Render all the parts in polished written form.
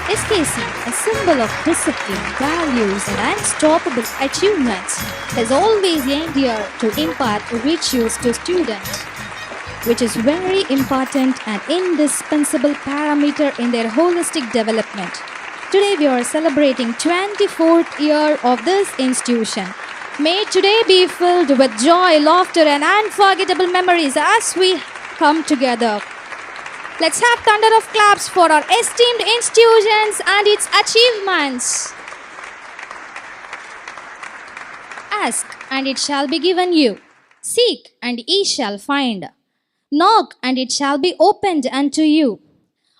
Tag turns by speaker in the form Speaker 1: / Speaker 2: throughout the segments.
Speaker 1: SKC, a symbol of discipline, values, and unstoppable achievements, has always endeared to impart virtues to students, which is very important and indispensable parameter in their holistic development. Today we are celebrating 24th year of this institution. May today be filled with joy, laughter, and unforgettable memories as we come together. Let's have thunder of claps for our esteemed institutions and its achievements. Ask, and it shall be given you. Seek, and ye shall find. Knock, and it shall be opened unto you.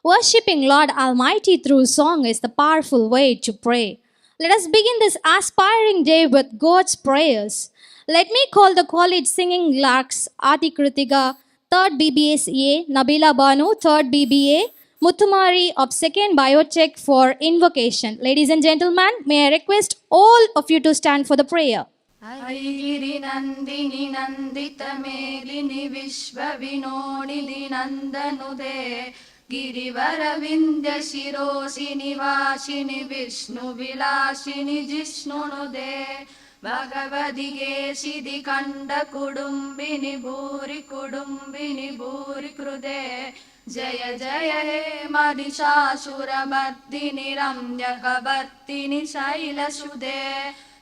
Speaker 1: Worshipping Lord Almighty through song is the powerful way to pray. Let us begin this aspiring day with God's prayers. Let me call the college singing larks Adi Kritika, 3rd BBSA, Nabila Banu, 3rd BBA, Muthumari of 2nd Biotech for invocation. Ladies and gentlemen, may I request all of you to stand for the prayer.
Speaker 2: ऐगिरि नन्दिनि नन्दितमेलिनि विश्वविनोदिनि नन्दनुदे गिरिवरविन्द्य शिरोसिनि वासिनि विष्णुविलासिनि जिष्णुनुदे भगवदिगे सिदि कंड कुडुम्बिनि भूरि कृदे जय जय हे महिषासुरमर्दिनि रम्यकवर्तिनि शैलसुदे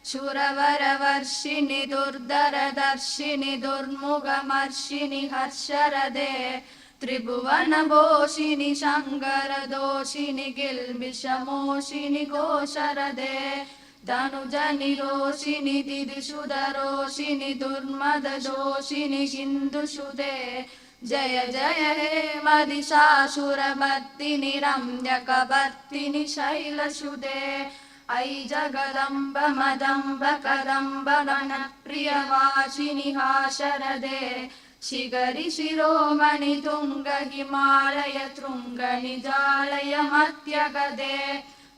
Speaker 2: शूरवरवर्षिणि दुर्धरदर्शिनि दुर्मुखमर्षिणि हर्षरदे त्रिभुवनभोषिणि शङ्करदोषिणि किल्बिषमोषिणि घोषरदे धनुजनिरोषिणि दिदिशुधरोषिणि दुर्मददोषिणि सिन्धुसुदे जय जय हे महिषासुरमर्दिनि रम्यकवर्तिनि शैलसुदे ऐ जगदम्ब मदम्ब कदम्ब वनप्रियवासिनि हाशरदे शिगरि शिरोमणि तुंग हिमालय तृंग निजालय मध्यगदे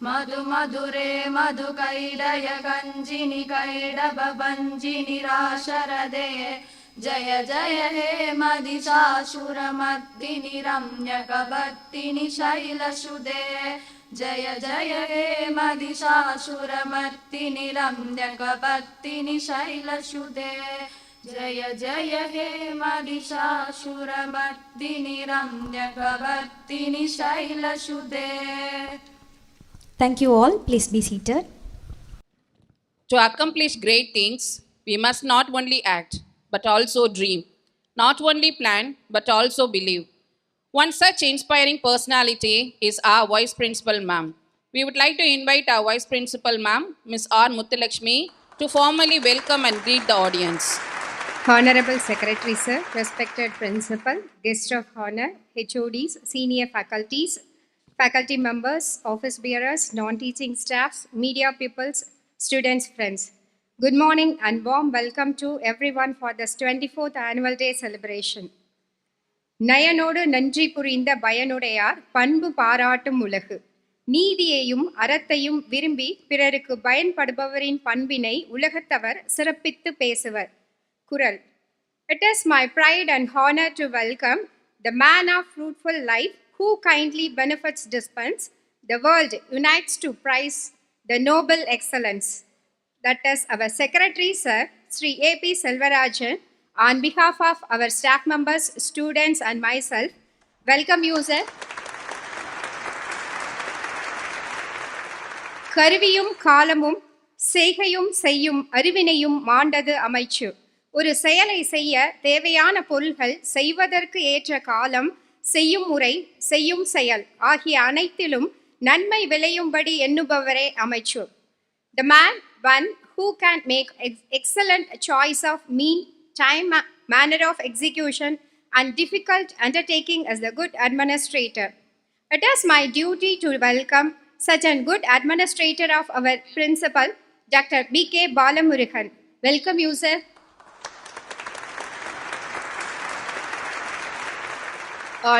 Speaker 2: मधु मधुरे मधु कैडय गंजिनि कैडब भंजिनि राशरदे जय जय हे महिषासुरमर्दिनि रम्यकवर्तिनि शैलसुदे जय जय हे महिषासुरमर्दिनि रम्यकवर्तिनि शैलसुदे जय जय हे Mahishasuramardini रम्यकवर्तिनि शैलसुदे.
Speaker 1: Thank you all. Please be seated.
Speaker 3: To accomplish great things, we must not only act, but also dream. Not only plan, but also believe. One such inspiring personality is our Vice Principal Ma'am. We would like to invite our Vice Principal Ma'am, Ms. R. Muthulakshmi, to formally welcome and greet the audience.
Speaker 4: Honorable Secretary Sir, respected Principal, Guest of Honor, HODs, Senior Faculties, Faculty members, office bearers, non-teaching staffs, media peoples, students, friends. Good morning and warm welcome to everyone for this 24th Annual Day celebration. நயனோடு நன்றி புரிந்த பயனுடையார் பண்பு பாராட்டும் உலகு. நீதியையும் அறத்தையும் விரும்பி பிறருக்கு பயன்படுபவரின் பண்பினை உலகத்தவர் சிறப்பித்து பேசுவர். குறள். It is my pride and honor to welcome the man of fruitful life who kindly benefits dispense. The world unites to prize the noble excellence. That is our Secretary Sir, Sri A.P. Selvarajan, on behalf of our staff members, students and myself, welcome you, sir. கருவியும் காலமும் செய்கையும் செய்யும் அறிவினையும் மாண்டது அமைச்சு. ஒரு செயலை செய்ய தேவையான பொருள்கள், செய்வதற்கு ஏற்ற காலம், செய்யும் முறை, செய்யும் செயல் ஆகிய அனைத்திலும் நன்மை விளையும்படி எண்ணுபவரே அமைச்சு. The man, one who can make excellent choice of mean, time, manner of execution and difficult undertaking as the good administrator. It is my duty to welcome such a good administrator of our principal, Dr. B.K. Balamurihan. Welcome you, sir.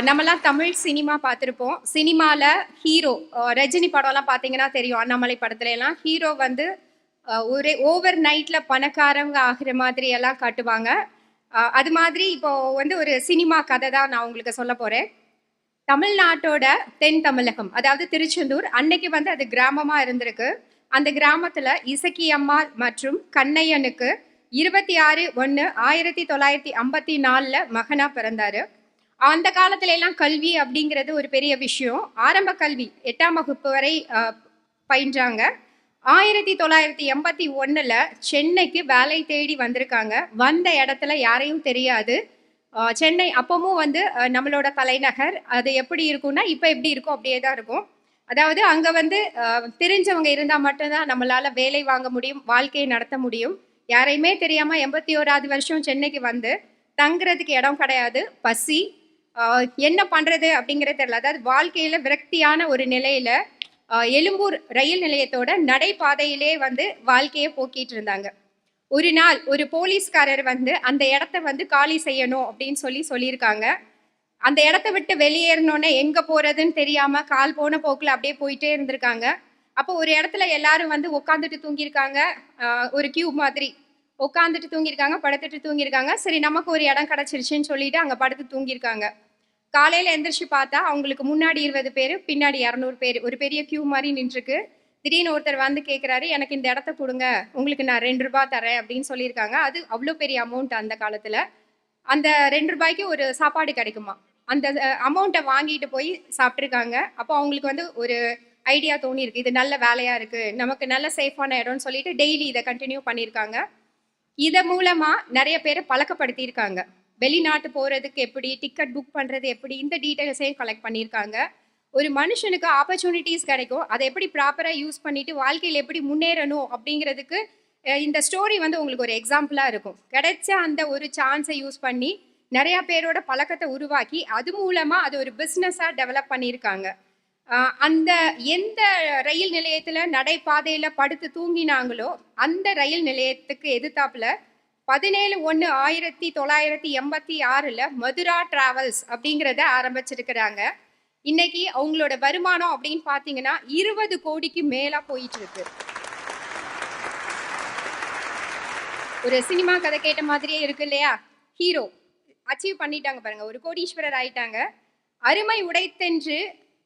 Speaker 4: நம்மளாம் Tamil cinema பார்த்துருப்போம். சினிமாவில் hero Rajini படம்லாம் பார்த்தீங்கன்னா தெரியும். அண்ணாமலை படத்துலலாம் hero வந்து ஒரே over நைட்டில் பணக்காரங்க ஆகிற மாதிரி எல்லாம் காட்டுவாங்க. அது மாதிரி இப்போ வந்து ஒரு சினிமா கதை தான் நான் உங்களுக்கு சொல்ல போகிறேன். தமிழ்நாட்டோட தென் தமிழகம், அதாவது திருச்செந்தூர், அன்னைக்கு வந்து அது கிராமமா இருந்திருக்கு. அந்த கிராமத்துல இசக்கியம்மாள் மற்றும் கண்ணையனுக்கு 26/1/1954 மகனா பிறந்தாரு. அந்த காலத்துல எல்லாம் கல்வி அப்படிங்கிறது ஒரு பெரிய விஷயம். ஆரம்ப கல்வி 8ஆம் வகுப்பு வரை பயின்றாங்க. 1981 சென்னைக்கு வேலை தேடி வந்திருக்காங்க. வந்த இடத்துல யாரையும் தெரியாது. சென்னை அப்பவும் வந்து நம்மளோட தலைநகர். அது எப்படி இருக்கும்னா இப்போ எப்படி இருக்கும் அப்படியே தான் இருக்கும். அதாவது அங்கே வந்து தெரிஞ்சவங்க இருந்தால் மட்டும்தான் நம்மளால் வேலை வாங்க முடியும், வாழ்க்கையை நடத்த முடியும். யாரையுமே தெரியாமல் 81வது வருஷம் சென்னைக்கு வந்து தங்குறதுக்கு இடம் கிடையாது, பசி, என்ன பண்ணுறது அப்படிங்கிறது தெரியல. அதாவது வாழ்க்கையில் விரக்தியான ஒரு நிலையில் எழும்பூர் ரயில் நிலையத்தோட நடைபாதையிலே வந்து வாழ்க்கையை போக்கிட்டு இருந்தாங்க. ஒரு நாள் ஒரு போலீஸ்காரர் வந்து அந்த இடத்த வந்து காலி செய்யணும் அப்படின்னு சொல்லியிருக்காங்க. அந்த இடத்த விட்டு வெளியேறணுன்னே எங்கே போகிறதுன்னு தெரியாமல் கால் போன போக்கில் அப்படியே போயிட்டே இருந்திருக்காங்க. அப்போ ஒரு இடத்துல எல்லாரும் வந்து உட்காந்துட்டு தூங்கியிருக்காங்க. ஒரு கியூ மாதிரி உட்காந்துட்டு தூங்கியிருக்காங்க, படுத்துட்டு தூங்கியிருக்காங்க. சரி, நமக்கு ஒரு இடம் கிடச்சிருச்சுன்னு சொல்லிட்டு அங்கே படுத்து தூங்கியிருக்காங்க. காலையில் எந்திரிச்சு பார்த்தா அவங்களுக்கு முன்னாடி 20 பேர், பின்னாடி 200 பேர், ஒரு பெரிய கியூ மாதிரி நின்றுருக்கு. திடீர்னு ஒருத்தர் வந்து கேட்குறாரு, எனக்கு இந்த இடத்த கொடுங்க, உங்களுக்கு நான் 2 ரூபாய் தரேன் அப்படின்னு சொல்லியிருக்காங்க. அது அவ்வளோ பெரிய அமௌண்ட் அந்த காலத்தில். அந்த 2 ரூபாய்க்கு ஒரு சாப்பாடு கிடைக்குமா? அந்த அமௌண்ட்டை வாங்கிட்டு போய் சாப்பிட்ருக்காங்க. அப்போ அவங்களுக்கு வந்து ஒரு ஐடியா தோணியிருக்கு, இது நல்ல வேலையாக இருக்குது, நமக்கு நல்ல சேஃபான இடம்னு சொல்லிட்டு டெய்லி இதை கண்டினியூ பண்ணியிருக்காங்க. இதை மூலமாக நிறைய பேரை பழக்கப்படுத்தியிருக்காங்க. வெளிநாட்டு போகிறதுக்கு எப்படி, டிக்கெட் புக் பண்ணுறது எப்படி, இந்த டீட்டெயில்ஸையும் கலெக்ட் பண்ணியிருக்காங்க. ஒரு மனுஷனுக்கு ஆப்பர்ச்சுனிட்டிஸ் கிடைக்கும், அதை எப்படி ப்ராப்பராக யூஸ் பண்ணிட்டு வாழ்க்கையில் எப்படி முன்னேறணும் அப்படிங்கிறதுக்கு இந்த ஸ்டோரி வந்து உங்களுக்கு ஒரு எக்ஸாம்பிளாக இருக்கும். கிடைச்ச அந்த ஒரு சான்ஸை யூஸ் பண்ணி நிறையா பேரோட பழக்கத்தை உருவாக்கி அது மூலமாக அது ஒரு பிஸ்னஸாக டெவலப் பண்ணியிருக்காங்க. அந்த எந்த ரயில் நிலையத்தில் நடைபாதையில் படுத்து தூங்கினாங்களோ அந்த ரயில் நிலையத்துக்கு எதிர்த்தாப்புல 17/1/1986 மதுரா டிராவல்ஸ் அப்படிங்கிறத ஆரம்பிச்சிருக்கிறாங்க. இன்னைக்கு அவங்களோட வருமானம் அப்படின்னு பார்த்தீங்கன்னா 20 கோடிக்கு மேலே போயிட்டு இருக்கு. ஒரு சினிமா கதை கேட்ட மாதிரியே இருக்கு இல்லையா? ஹீரோ அச்சீவ் பண்ணிட்டாங்க பாருங்க, ஒரு கோடீஸ்வரர் ஆயிட்டாங்க. அருமை உடைத்தென்று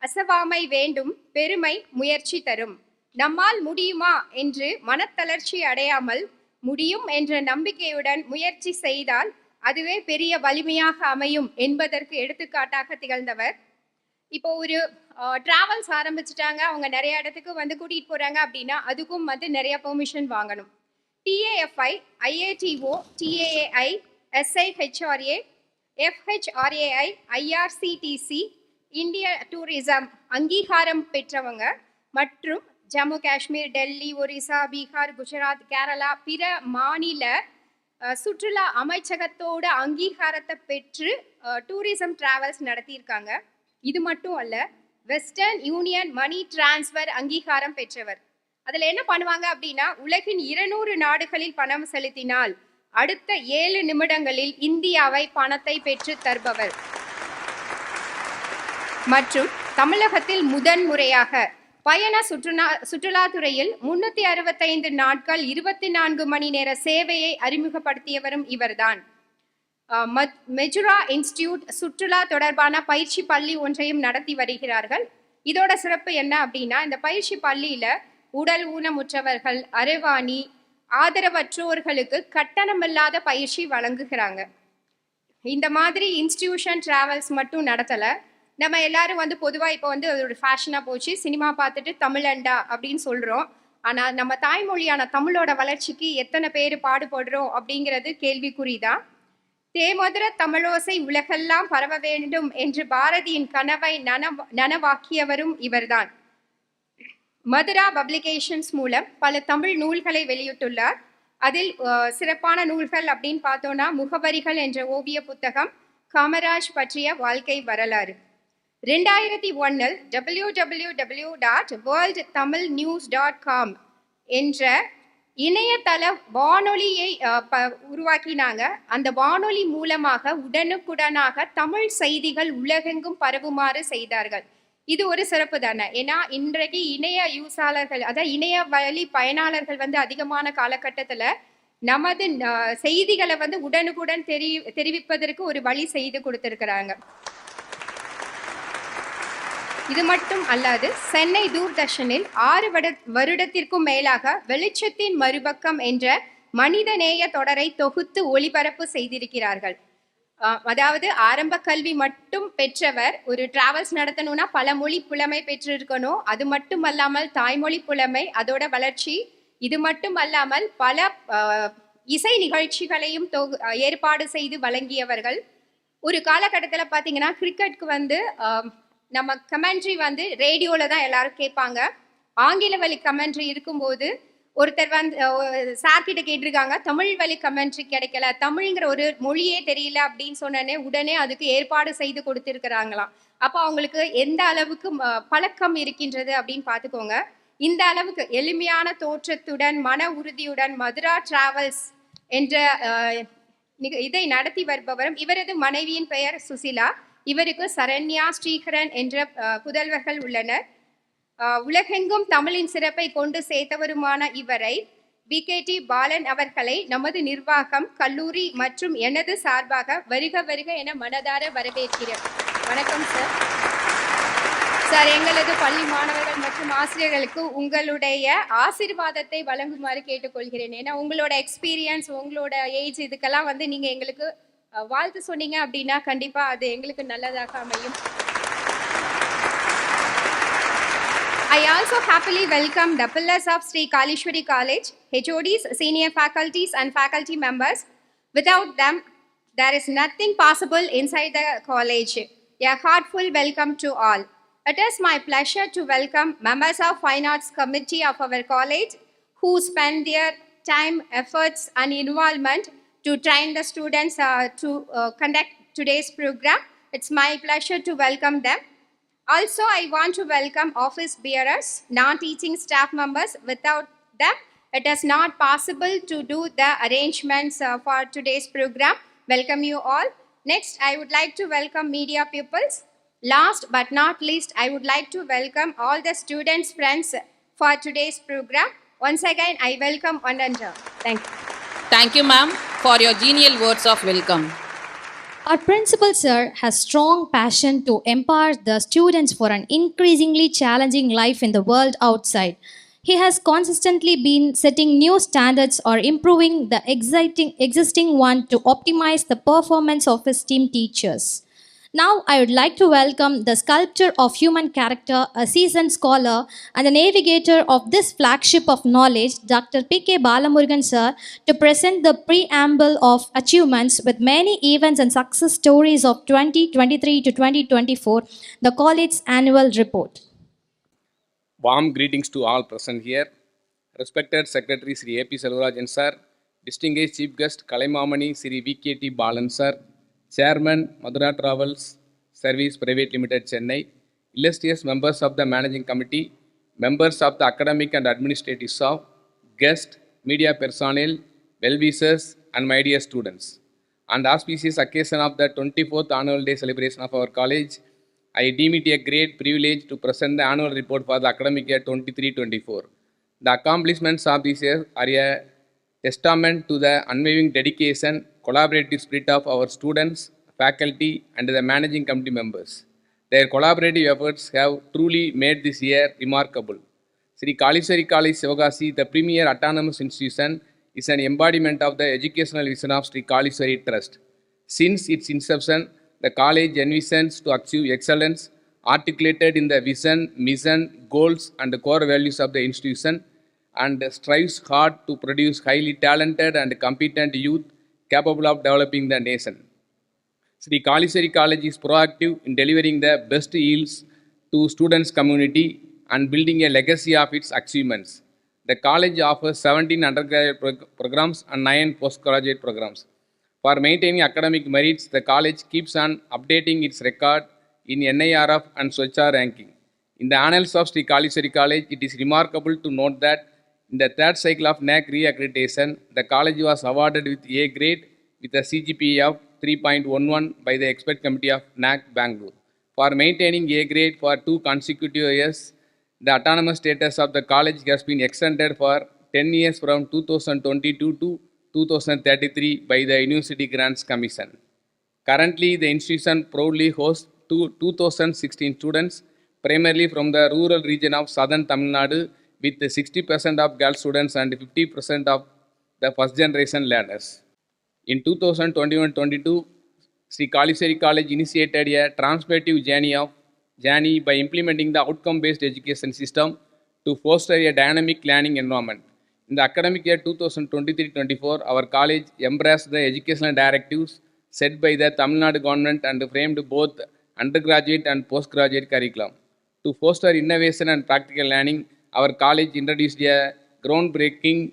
Speaker 4: அசவாமை வேண்டும், பெருமை முயற்சி தரும். நம்மால் முடியுமா என்று மனத்தளர்ச்சி அடையாமல் முடியும் என்ற நம்பிக்கையுடன் முயற்சி செய்தால் அதுவே பெரிய வலிமையாக அமையும் என்பதற்கு எடுத்துக்காட்டாக திகழ்ந்தவர். இப்போ ஒரு டிராவல்ஸ் ஆரம்பிச்சுட்டாங்க, அவங்க நிறைய இடத்துக்கு வந்து கூட்டிகிட்டு போகிறாங்க அப்படின்னா அதுக்கும் வந்து நிறைய பெர்மிஷன் வாங்கணும். TAFI, IATO, TAAI, SIHRA, FHRAI, IRCTC, இந்திய டூரிசம் அங்கீகாரம் பெற்றவங்க மற்றும் ஜம்மு காஷ்மீர், டெல்லி, ஒரிசா, பீகார், குஜராத், கேரளா பிற மாநில சுற்றுலா அமைச்சகத்தோட அங்கீகாரத்தை பெற்று டூரிசம் டிராவல்ஸ் நடத்தியிருக்காங்க. இது மட்டும் அல்ல, வெஸ்டர்ன் யூனியன் மணி டிரான்ஸ்ஃபர் அங்கீகாரம் பெற்றவர். அதில் என்ன பண்ணுவாங்க அப்படின்னா, உலகின் 200 நாடுகளில் பணம் செலுத்தினால் அடுத்த 7 நிமிடங்களில் இந்தியாவை பணத்தை பெற்று தருபவர். மற்றும் தமிழகத்தில் முதன்முறையாக பயண சுற்றுலாத்துறையில் 365 நாட்கள் 24 மணி நேர சேவையை அறிமுகப்படுத்தியவரும் இவர்தான். மெஜுரா இன்ஸ்டிடியூட் சுற்றுலா தொடர்பான பயிற்சி பள்ளி ஒன்றையும் நடத்தி வருகிறார்கள். இதோட சிறப்பு என்ன அப்படின்னா, இந்த பயிற்சி பள்ளியில உடல் ஊனமுற்றவர்கள், அரைவாணி, ஆதரவற்றோர்களுக்கு கட்டணமில்லாத பயிற்சி வழங்குகிறாங்க. இந்த மாதிரி இன்ஸ்டிடியூஷன் டிராவல்ஸ் மட்டும் நடத்தலை. நம்ம எல்லாரும் வந்து பொதுவாக இப்போ வந்து ஒரு ஃபேஷனாக போச்சு, சினிமா பார்த்துட்டு தமிழண்டா அப்படின்னு சொல்கிறோம். ஆனால் நம்ம தாய்மொழியான தமிழோட வளர்ச்சிக்கு எத்தனை பேர் பாடுபடுறோம் அப்படிங்கிறது கேள்விக்குறிதான். தேமதுர தமிழோசை உலகெல்லாம் பரவ வேண்டும் என்று பாரதியின் கனவை நனவாக்கியவரும் இவர்தான். மதுரா பப்ளிகேஷன்ஸ் மூலம் பல தமிழ் நூல்களை வெளியிட்டுள்ளார். அதில் சிறப்பான நூல்கள் அப்படின்னு பார்த்தோன்னா முகவரிகள் என்ற ஓவிய புத்தகம், காமராஜ் பற்றிய வாழ்க்கை வரலாறு. 2001 www.worldtamilnews.com என்ற இணையதள வானொலியை உருவாக்கினாங்க. அந்த வானொலி மூலமாக உடனுக்குடனாக தமிழ் செய்திகள் உலகெங்கும் பரவுமாறு செய்தார்கள். இது ஒரு சிறப்பு தானே. ஏன்னா இன்றைக்கு இணைய யூஸாளர்கள், அதாவது இணைய வழி பயனாளர்கள் வந்து அதிகமான காலகட்டத்தில் நமது செய்திகளை வந்து உடனுக்குடன் தெரிவிப்பதற்கு ஒரு வழி செய்து கொடுத்துருக்குறாங்க. இது மட்டும் அல்லாது சென்னை தூர்தர்ஷனில் 6 வருடத்திற்கும் மேலாக வெளிச்சத்தின் மறுபக்கம் என்ற மனிதநேய தொடரை தொகுத்து ஒளிபரப்பு செய்திருக்கிறார்கள். அதாவது ஆரம்ப கல்வி மட்டும் பெற்றவர் ஒரு டிராவல்ஸ் நடத்தணும்னா பல மொழி புலமை பெற்றிருக்கணும். அது மட்டும் அல்லாமல் தாய்மொழி புலமை, அதோட வளர்ச்சி, இது மட்டும் அல்லாமல் பல இசை நிகழ்ச்சிகளையும் ஏற்பாடு செய்து வழங்கியவர்கள். ஒரு காலகட்டத்தில் பார்த்தீங்கன்னா கிரிக்கெட்டுக்கு நம்ம கமெண்ட்ரி ரேடியோவில் தான் எல்லாரும் கேட்பாங்க. ஆங்கில வழி கமெண்ட்ரி இருக்கும்போது ஒருத்தர் சார்கிட்ட கேட்டிருக்காங்க, தமிழ் வழி கமெண்ட்ரி கிடைக்கல, தமிழ்ங்கிற ஒரு மொழியே தெரியல அப்படின்னு சொன்னே உடனே அதுக்கு ஏற்பாடு செய்து கொடுத்துருக்குறாங்களாம். அப்போ அவங்களுக்கு எந்த அளவுக்கு பழக்கம் இருக்கின்றது அப்படின்னு பார்த்துக்கோங்க. இந்த அளவுக்கு எளிமையான தோற்றத்துடன் மன உறுதியுடன் மதுரா டிராவல்ஸ் என்ற இதை நடத்தி வருபவரும் இவரது மனைவியின் பெயர் சுசிலா. இவருக்கு சரண்யா, ஸ்ரீகரன் என்ற புதல்வர்கள் உள்ளனர். உலகெங்கும் தமிழின் சிறப்பை கொண்டு சேர்த்தவருமான இவரை BKT பாலன் அவர்களை நமது நிர்வாகம், கல்லூரி மற்றும் எனது சார்பாக வருக வருக என மனதார வரவேற்கிறேன். வணக்கம் சார். சார், எங்களது பள்ளி மாணவர்கள் மற்றும் ஆசிரியர்களுக்கு உங்களுடைய ஆசீர்வாதத்தை வழங்குமாறு கேட்டுக்கொள்கிறேன். ஏன்னா உங்களோட எக்ஸ்பீரியன்ஸ், உங்களோட ஏஜ் இதுக்கெல்லாம் நீங்கள் எங்களுக்கு வாழ்த்து சொன்னீங்க அப்படின்னா கண்டிப்பாக அது எங்களுக்கு நல்லதாக அமையும். I also happily welcome the pillars of Sri Kalishwari College, HODs, senior faculties and faculty members. Without them, there is nothing possible inside the college. A heartful welcome to all. It is my pleasure to welcome members of Fine Arts Committee of our college who spend their time, efforts and involvement to train the students to conduct today's program. It's my pleasure to welcome them. Also, I want to welcome office bearers, non-teaching staff members. Without them, it is not possible to do the arrangements for today's program. Welcome you all. Next, I would like to welcome media pupils. Last but not least, I would like to welcome all the students' friends for today's program. Once again, I welcome Ananda. Thank you.
Speaker 3: Thank you, ma'am, for your genial words of welcome.
Speaker 1: Our principal, sir, has strong passion to empower the students for an increasingly challenging life in the world outside. He has consistently been setting new standards or improving the existing one to optimize the performance of his team teachers. Now, I would like to welcome the sculptor of human character, a seasoned scholar, and the navigator of this flagship of knowledge, Dr. P.K. Balamurugan, sir, to present the preamble of achievements with many events and success stories of 2023 to 2024, the college's annual report.
Speaker 5: Warm greetings to all present here. Respected Secretary Sri A.P. Selvarajan, sir, distinguished Chief Guest Kalaimamani Sri V.K.T. Balan, sir, Chairman, Madura Travels Service Private Limited, Chennai, illustrious members of the Managing Committee, members of the Academic and Administrative Staff, guests, media personnel, well-wishers, and my dear students. On the auspicious occasion of the 24th Annual Day celebration of our college, I deem it a great privilege to present the annual report for the academic year 23-24. The accomplishments of this year are a testament to the unwavering dedication, collaborative spirit of our students, faculty, and the managing committee members. Their collaborative efforts have truly made this year remarkable. Sri Kalishwari College, Sivagasi, the premier autonomous institution, is an embodiment of the educational vision of Sri Kalishwari Trust. Since its inception, the college envisions to achieve excellence articulated in the vision, mission, goals, and the core values of the institution, and strives hard to produce highly talented and competent youth capable of developing the nation. Sri Kalishwari College is proactive in delivering the best yields to students' community and building a legacy of its achievements. The college offers 17 undergraduate programs and 9 postgraduate programs. For maintaining academic merits, the college keeps on updating its record in NIRF and Swachha ranking. In the annals of Sri Kalishwari College, it is remarkable to note that in the third cycle of NAC re-accreditation, the college was awarded with A grade with a CGPA of 3.11 by the expert committee of NAC Bangalore. For maintaining A grade for 2 consecutive years, the autonomous status of the college has been extended for 10 years from 2022 to 2033 by the University Grants Commission. Currently, the institution proudly hosts 2,016 students primarily from the rural region of southern Tamil Nadu, with 60% of girl students and 50% of the first generation learners. In 2021-22, Sri Kaliseri College initiated a transformative journey by implementing the outcome-based education system to foster a dynamic learning environment. In the academic year 2023-24, our college embraced the educational directives set by the Tamil Nadu government and framed both undergraduate and postgraduate curriculum. To foster innovation and practical learning, our college introduced a groundbreaking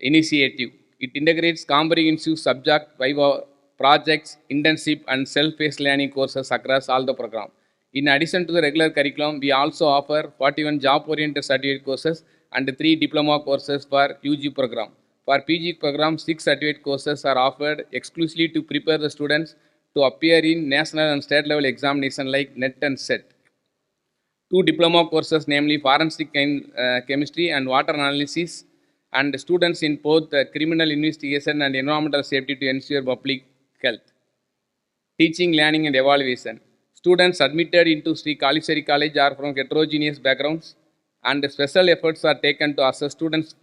Speaker 5: initiative. It integrates comprehensive subject viva projects, internship, and self-paced learning courses across all the program. In addition to the regular curriculum, we also offer 41 job-oriented certificate courses and 3 diploma courses for UG program. For PG program, 6 certificate courses are offered exclusively to prepare the students to appear in national and state level examination like NET and SET. 2 diploma courses, namely forensic chemistry and water analysis, and students in both criminal investigation and environmental safety to ensure public health. Teaching, learning, and evaluation. Students admitted into Sri Kaliseri College are from heterogeneous backgrounds, and special efforts are taken to assess students'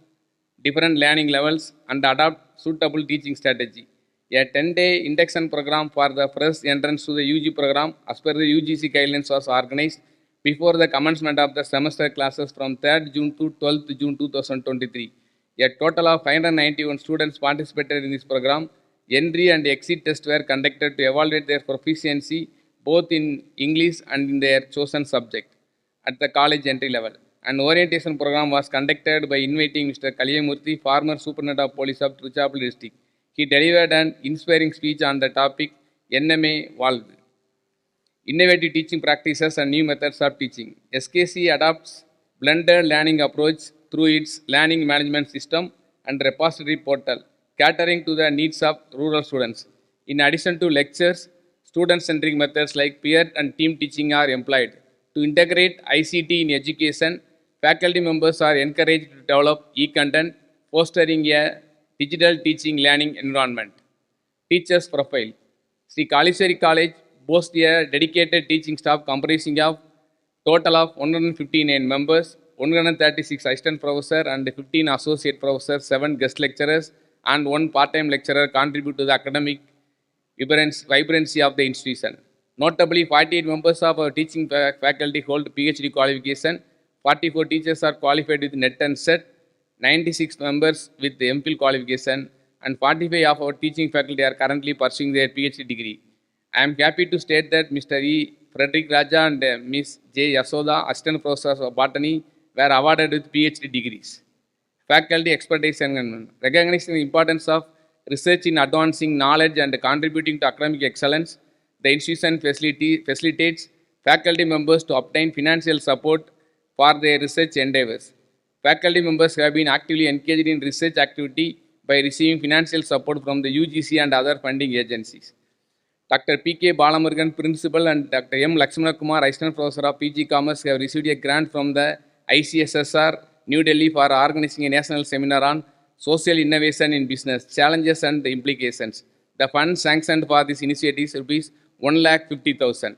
Speaker 5: different learning levels and adopt suitable teaching strategy. A 10-day induction program for the first entrance to the UG program as per the UGC guidelines was organized before the commencement of the semester classes from 3rd June to 12th June 2023. A total of 591 students participated in this program. Entry and exit tests were conducted to evaluate their proficiency both in English and in their chosen subject at the college entry level. An orientation program was conducted by inviting Mr. Kaliyamurthy, former Superintendent of Police of Tiruchirappalli district. He delivered an inspiring speech on the topic NMA Valve, Innovative Teaching Practices and New Methods of Teaching. SKC adopts blended learning approach through its learning management system and repository portal, catering to the needs of rural students. In addition to lectures, student-centric methods like peer and team teaching are employed. To integrate ICT in education, faculty members are encouraged to develop e-content, fostering a digital teaching learning environment. Teachers profile. Sri Kaliseri College boasts a dedicated teaching staff comprising of total of 159 members, 136 assistant professors and 15 associate professors, 7 guest lecturers, and 1 part-time lecturer contribute to the academic vibrancy of the institution. Notably, 48 members of our teaching faculty hold PhD qualification, 44 teachers are qualified with NET and SET, 96 members with the MPhil qualification, and 45 of our teaching faculty are currently pursuing their PhD degree. I am happy to state that Mr. E. Frederick Raja and Ms. J. Yasoda, assistant professors of botany, were awarded with PhD degrees. Faculty expertise and recognizing the importance of research in advancing knowledge and contributing to academic excellence, the institution facilitates faculty members to obtain financial support for their research endeavors. Faculty members have been actively engaged in research activity by receiving financial support from the UGC and other funding agencies. Dr. P.K. Balamurugan, Principal, and Dr. M. Lakshmana Kumar, Assistant Professor of PG Commerce, have received a grant from the ICSSR, New Delhi, for organizing a national seminar on social innovation in business, challenges and implications. The funds sanctioned for this initiative is rupees 1,50,000.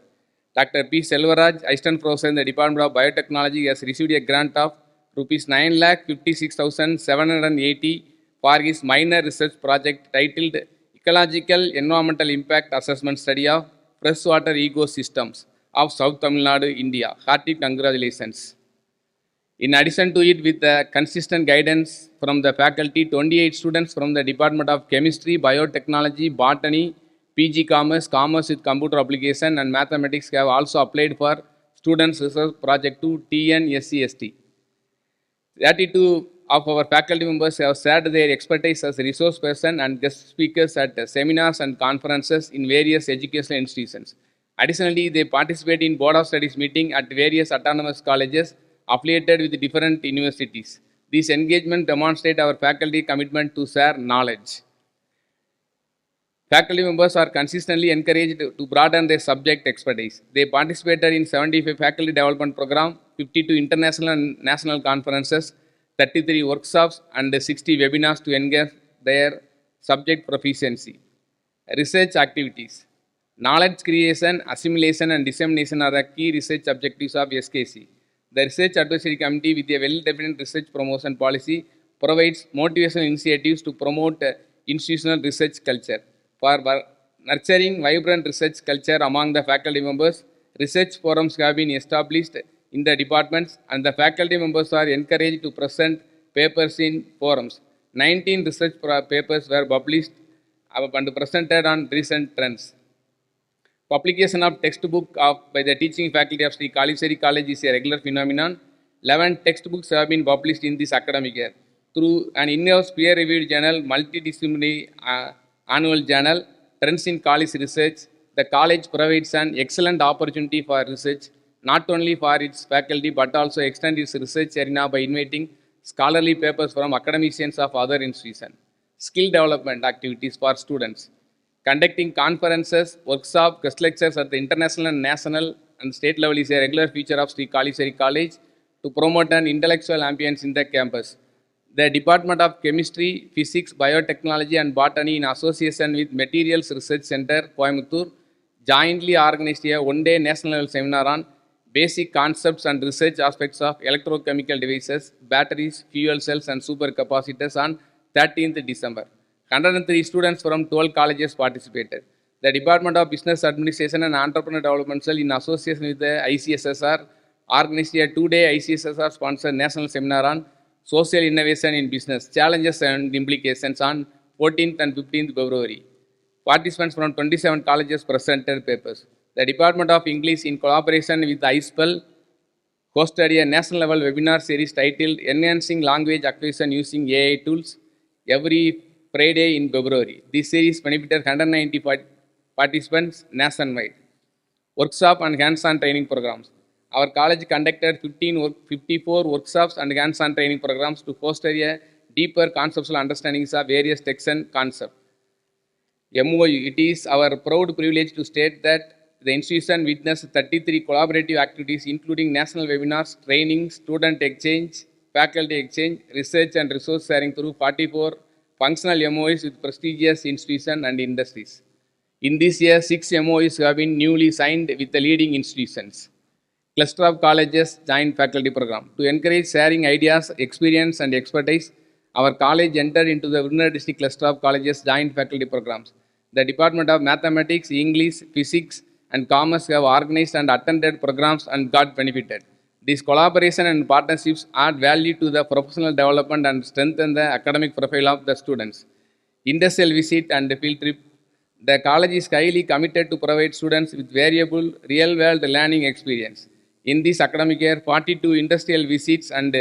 Speaker 5: Dr. P. Selvaraj, Assistant Professor in the Department of Biotechnology, has received a grant of rupees 9,56,780 for his minor research project titled Ecological Environmental Impact Assessment Study of Freshwater Ecosystems of South Tamil Nadu, India. Hearty congratulations. In addition to it, with the consistent guidance from the faculty, 28 students from the Department of Chemistry, Biotechnology, Botany, PG Commerce, Commerce with Computer Application, and Mathematics have also applied for Students Research Project to TNSCST. 32 of our faculty members have shared their expertise as a resource person and guest speakers at seminars and conferences in various educational institutions. Additionally, they participate in Board of Studies meeting at various autonomous colleges affiliated with different universities. This engagement demonstrates our faculty commitment to share knowledge. Faculty members are consistently encouraged to broaden their subject expertise. They participated in 75 faculty development program, 52 international and national conferences, 33 workshops, and 60 webinars to enhance their subject proficiency. Research activities. Knowledge creation, assimilation, and dissemination are the key research objectives of SKC. The Research Advisory Committee, with a well-defined research promotion policy, provides motivational initiatives to promote institutional research culture. For nurturing vibrant research culture among the faculty members, research forums have been established in the departments, and the faculty members are encouraged to present papers in forums. 19 research papers were published and presented on recent trends. Publication of textbook by the teaching faculty of Sri Kaliseri College is a regular phenomenon. 11 textbooks have been published in this academic year. Through an in-house peer-reviewed journal, multidisciplinary annual journal, Trends in College Research, the college provides an excellent opportunity for research, not only for its faculty but also extend its research arena by inviting scholarly papers from academicians of other institutions. Skill development activities for students. Conducting conferences, workshops, guest lectures at the international and national and state level is a regular feature of Sri Kaliseri College to promote an intellectual ambience in the campus. The Department of Chemistry, Physics, Biotechnology and Botany in association with Materials Research Center, Coimbatore, jointly organized a one-day national level seminar on basic concepts and research aspects of electrochemical devices, batteries, fuel cells and supercapacitors on 13th December. 103 students from 12 colleges participated. The Department of Business Administration and Entrepreneur Development Cell, in association with the ICSSR, organized a two-day ICSSR-sponsored national seminar on social innovation in business, challenges and implications on 14th and 15th February. Participants from 27 colleges presented papers. The Department of English, in collaboration with ISPEL, hosted a national-level webinar series titled Enhancing Language Acquisition Using AI Tools every Friday in February. This series benefited 190 participants nationwide. Workshop and hands-on training programs. Our college conducted 54 workshops and hands-on training programs to foster a deeper conceptual understandings of various texts and concepts. MOU. It is our proud privilege to state that the institution witnessed 33 collaborative activities, including national webinars, training, student exchange, faculty exchange, research and resource sharing through 44 functional MOUs with prestigious institutions and industries. In this year, 6 MOUs have been newly signed with the leading institutions. Cluster of Colleges Joint Faculty Program. To encourage sharing ideas, experience and expertise, our college entered into the Virunar District Cluster of Colleges Joint Faculty Programs. The Department of Mathematics, English, Physics and Commerce have organized and attended programs and got benefited. These collaboration and partnerships add value to the professional development and strengthen the academic profile of the students. Industrial visit and field trip. The college is highly committed to provide students with variable real-world learning experience. In this academic year, 42 industrial visits and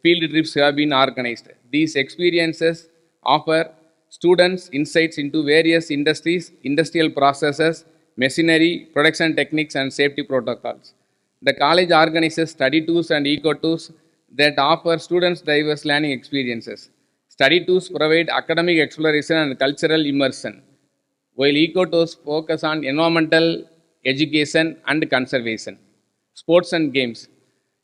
Speaker 5: field trips have been organized. These experiences offer students insights into various industries, industrial processes, machinery, production techniques and safety protocols. The college organizes study tours and eco tours that offer students diverse learning experiences. Study tours provide academic exploration and cultural immersion, while eco tours focus on environmental education and conservation. Sports and games.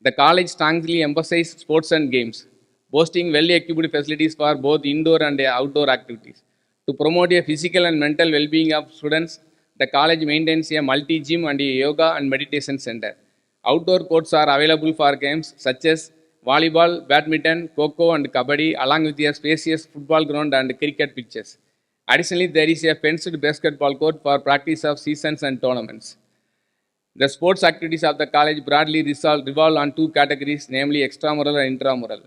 Speaker 5: The college strongly emphasizes sports and games, boasting well-equipped facilities for both indoor and outdoor activities. To promote a physical and mental well-being of students, the college maintains a multi-gym and a yoga and meditation center. Outdoor courts are available for games such as volleyball, badminton, kho-kho and kabaddi, along with a spacious football ground and cricket pitches. Additionally, there is a fenced basketball court for practice of seasons and tournaments. The sports activities of the college broadly revolve on two categories, namely extramural and intramural.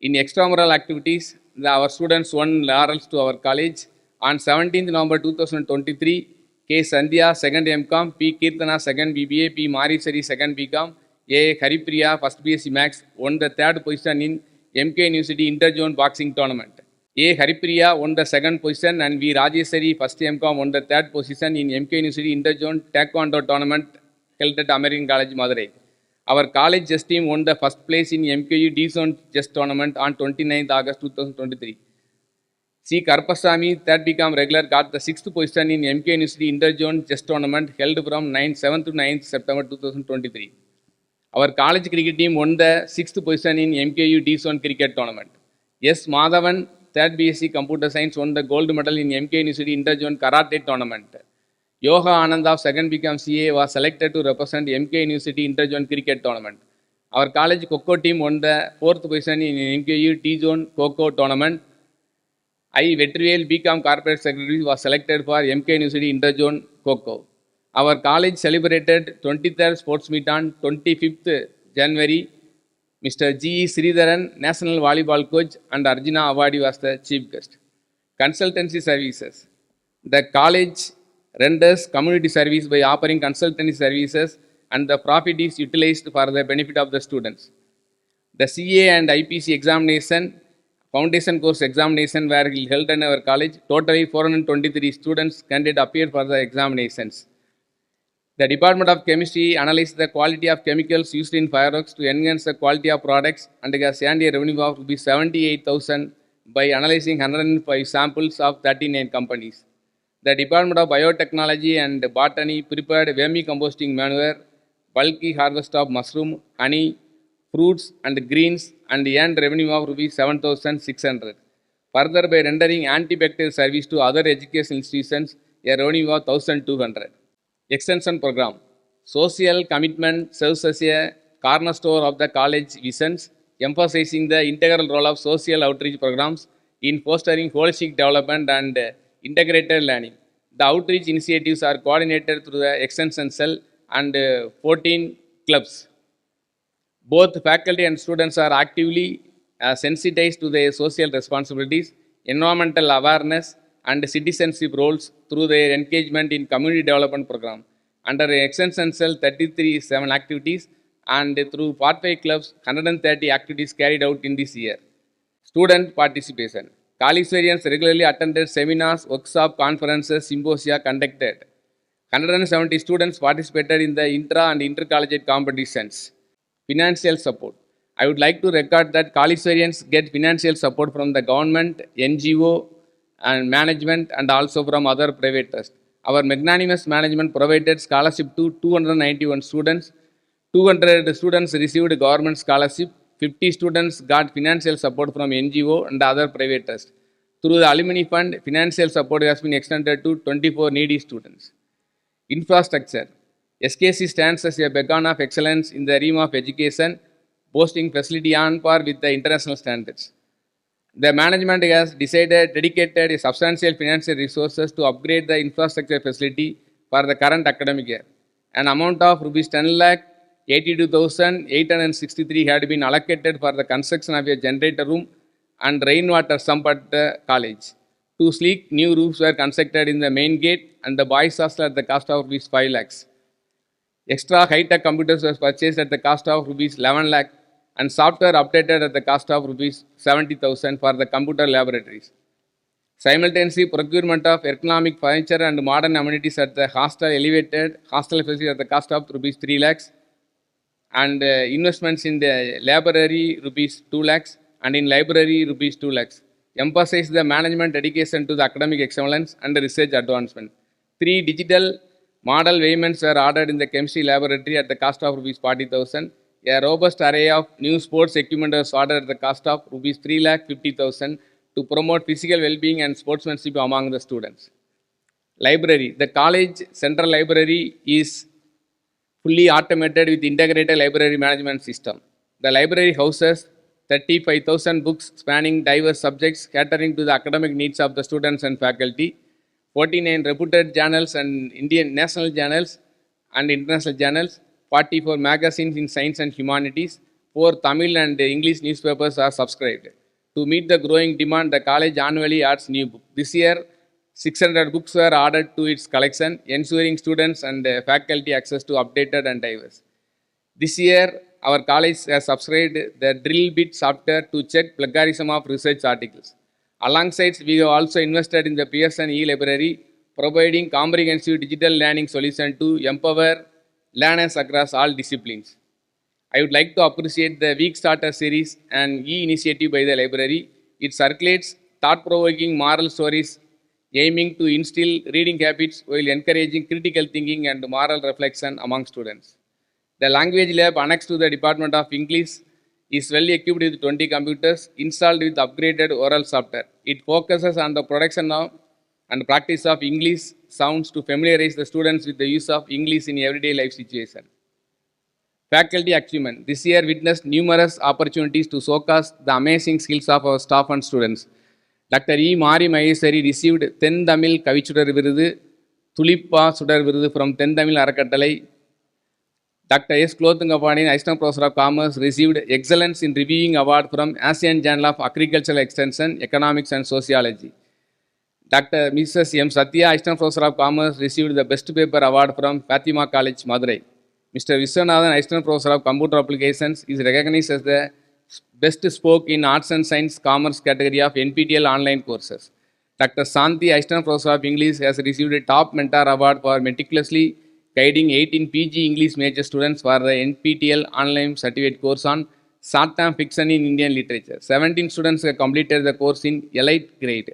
Speaker 5: In extramural activities, our students won laurels to our college. On 17th November 2023, K. Sandhya, 2nd MCom, P. Kirtana, 2nd BBA, P. Marisari, 2nd BCom, A. Haripriya, 1st BSc Max, won the 3rd position in MK University Interzone Boxing Tournament. A. Haripriya won the 2nd position and V. Rajesari, 1st MCom, won the 3rd position in MK University Interzone Taekwondo Tournament held at American College, Madurai. Our college chess team won the 1st place in MKU D-Zone Chess Tournament on 29th August 2023. C. Karpasamy, 3rd BCom regular, got the 6th position in MK University Interzone Chess Tournament held from 7th to 9th September 2023. Our college cricket team won the 6th position in MKU D-Zone Cricket Tournament. S. Madhavan, 3rd BSc Computer Science, won the gold medal in MK University Interzone Karate Tournament. Yoga Anand of 2nd BCom CA was selected to represent MK University Inter-Zone Cricket Tournament. Our college Coco team won the 4th position in MKU T-Zone Coco Tournament. I, Vetrivel, BCom Corporate Secretary, was selected for MK University Inter-Zone Coco. Our college celebrated 23rd Sports Meet on 25th January. Mr. G. Sridharan, National Volleyball Coach, and Arjuna Awardee was the chief guest. Consultancy services. The college renders community service by offering consultancy services, and the profit is utilized for the benefit of the students. The CA and IPC examination, foundation course examination were held in our college. Totally 423 students candidate appeared for the examinations. The Department of Chemistry analyzed the quality of chemicals used in fireworks to enhance the quality of products and has earned a revenue of Rs 78,000 by analyzing 105 samples of 39 companies. The Department of Biotechnology and Botany prepared vermicomposting manure, bulky harvest of mushroom, honey, fruits and greens, and earned revenue of Rs 7,600. Further, by rendering antibacterial service to other educational institutions, a revenue of 1,200. Extension program. Social commitment serves as a cornerstone of the college visions, emphasizing the integral role of social outreach programs in fostering holistic development and integrated learning. The outreach initiatives are coordinated through the extension cell and 14 clubs. Both faculty and students are actively sensitized to their social responsibilities, environmental awareness, and citizenship roles through their engagement in community development program. Under extension cell, 33 activities, and through 45 clubs, 130 activities carried out in this year. Student participation. Collegeians regularly attended seminars, workshops, conferences, symposia conducted. 170 students participated in the intra and intercollegiate competitions. Financial support. I would like to record that collegeians get financial support from the government, NGO, and management, and also from other private trusts. Our magnanimous management provided scholarship to 291 students. 200 students received government scholarship. 50 students got financial support from NGO and other private trusts. Through the alumni fund, financial support has been extended to 24 needy students. Infrastructure. SKC stands as a beacon of excellence in the realm of education, boasting facility on par with the international standards. The management has dedicated a substantial financial resources to upgrade the infrastructure facility for the current academic year. An amount of Rs 10,82,863 had been allocated for the construction of a generator room and rainwater sump at the college. 2 sleek new roofs were constructed in the main gate and the boys' hostel at the cost of Rs 5 lakhs. Extra high-tech computers were purchased at the cost of Rs 11 lakh and software updated at the cost of Rs 70,000 for the computer laboratories. Simultaneously, procurement of ergonomic furniture and modern amenities at the hostel elevated hostel facility at the cost of Rs 3 lakhs, and investments in the library Rs 2 lakhs and in library Rs 2 lakhs. Emphasize the management dedication to the academic excellence and the research advancement. 3 digital model weighments were ordered in the chemistry laboratory at the cost of Rs 40,000. A robust array of new sports equipment was ordered at the cost of Rs 3,50,000 to promote physical well-being and sportsmanship among the students. Library. The college central library is fully automated with integrated library management system. The library houses 35,000 books spanning diverse subjects catering to the academic needs of the students and faculty. 49 reputed journals and Indian national journals and international journals. 44 magazines in science and humanities. 4 Tamil and English newspapers are subscribed. To meet the growing demand, the college annually adds new books. This year, 600 books were added to its collection, ensuring students and faculty access to updated and diverse. This year, our college has subscribed the Drill Bit software to check plagiarism of research articles. Alongside, we have also invested in the Pearson e-library, providing comprehensive digital learning solution to empower learners across all disciplines. I would like to appreciate the Week Starter series and e-initiative by the library. It circulates thought-provoking moral stories aiming to instill reading habits while encouraging critical thinking and moral reflection among students. The language lab annexed to the Department of English is well equipped with 20 computers installed with upgraded oral software. It focuses on the production of and practice of English sounds to familiarize the students with the use of English in everyday life situation. Faculty achievement. This year witnessed numerous opportunities to showcase the amazing skills of our staff and students. Dr. E. Mari Maheswari received தென்தமிழ் கவிச்சுடர் விருது, துளிப்பா சுடர் விருது from தென்தமிழ் அறக்கட்டளை. Dr. S. Klothungapani, Assistant Professor of Commerce, received Excellence in Reviewing Award from Asian Journal of Agricultural Extension, Economics and Sociology. Dr. Mrs. M. Satya, Assistant Professor of Commerce, received the Best Paper Award from Fatima College, Madurai. Mr. Viswanathan, Assistant Professor of Computer Applications, is recognized as the Best Spoke in Arts and Science Commerce category of NPTEL online courses. Dr. Santi, Assistant Professor of English, has received a Top Mentor Award for meticulously guiding 18 PG English major students for the NPTEL online certificate course on short-term fiction in Indian literature. 17 students have completed the course in elite grade.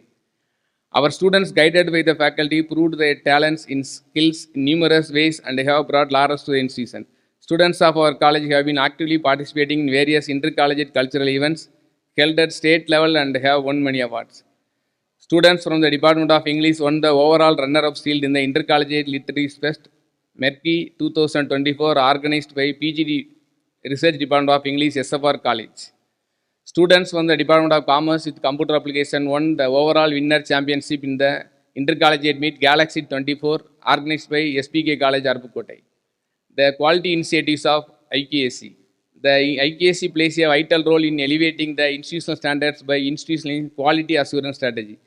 Speaker 5: Our students, guided by the faculty, proved their talents in skills in numerous ways and have brought laurels to the institution. Students of our college have been actively participating in various intercollegiate cultural events held at state level and have won many awards. Students from the Department of English won the overall runner-up shield in the Intercollegiate Literary Fest, MERCI 2024, organized by PGD Research Department of English, SFR College. Students from the Department of Commerce with Computer Application won the overall winner championship in the Intercollegiate Meet Galaxy 24, organized by SPK College, Arupkotai. The quality initiatives of IKSC. The IKSC plays a vital role in elevating the institutional standards by institutionalizing quality assurance strategy.